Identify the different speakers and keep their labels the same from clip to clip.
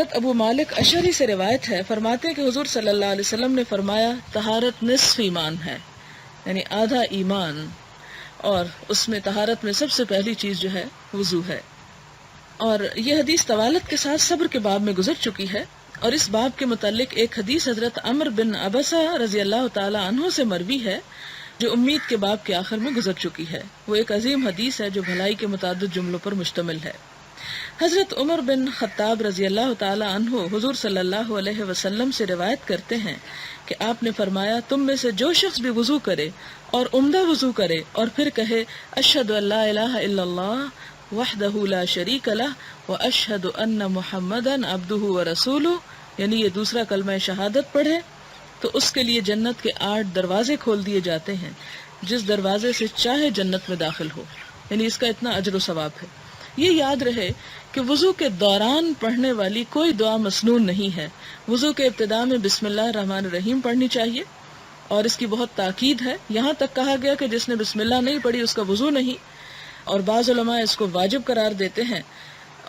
Speaker 1: حضرت ابو مالک اشعری سے روایت ہے، فرماتے ہیں کہ حضور صلی اللہ علیہ وسلم نے فرمایا طہارت نصف ایمان ہے، یعنی آدھا ایمان، اور اس میں طہارت میں سب سے پہلی چیز جو ہے وضو ہے۔ اور یہ حدیث طوالت کے ساتھ صبر کے باب میں گزر چکی ہے، اور اس باب کے متعلق ایک حدیث حضرت عمر بن عبسہ رضی اللہ تعالی عنہ سے مروی ہے جو امید کے باب کے آخر میں گزر چکی ہے۔ وہ ایک عظیم حدیث ہے جو بھلائی کے متعدد جملوں پر مشتمل ہے۔ حضرت عمر بن خطاب رضی اللہ تعالی عنہ حضور صلی اللہ علیہ وسلم سے روایت کرتے ہیں کہ آپ نے فرمایا، تم میں سے جو شخص بھی وضو کرے اور عمدہ وضو کرے اور پھر کہے اشہد ان لا الہ الا اللہ وحدہ لا شریک لہ واشہد ان محمدا عبدہ ورسولہ، یعنی یہ دوسرا کلمہ شہادت پڑھے تو اس کے لیے جنت کے 8 دروازے کھول دیے جاتے ہیں، جس دروازے سے چاہے جنت میں داخل ہو، یعنی اس کا اتنا اجر و ثواب ہے۔ یہ یاد رہے کہ وضو کے دوران پڑھنے والی کوئی دعا مسنون نہیں ہے۔ وضو کے ابتداء میں بسم اللہ الرحمن الرحیم پڑھنی چاہیے، اور اس کی بہت تاکید ہے، یہاں تک کہا گیا کہ جس نے بسم اللہ نہیں پڑھی اس کا وضو نہیں، اور بعض علماء اس کو واجب قرار دیتے ہیں۔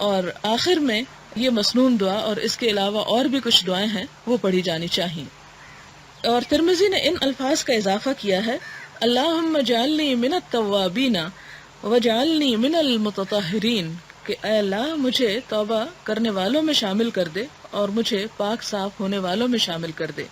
Speaker 1: اور آخر میں یہ مسنون دعا اور اس کے علاوہ اور بھی کچھ دعائیں ہیں وہ پڑھی جانی چاہیے۔ اور ترمذی نے ان الفاظ کا اضافہ کیا ہے، اللہم اجعلنی من التوابین وجعلنی من المتطہرین، کہ اے اللہ مجھے توبہ کرنے والوں میں شامل کر دے اور مجھے پاک صاف ہونے والوں میں شامل کر دے۔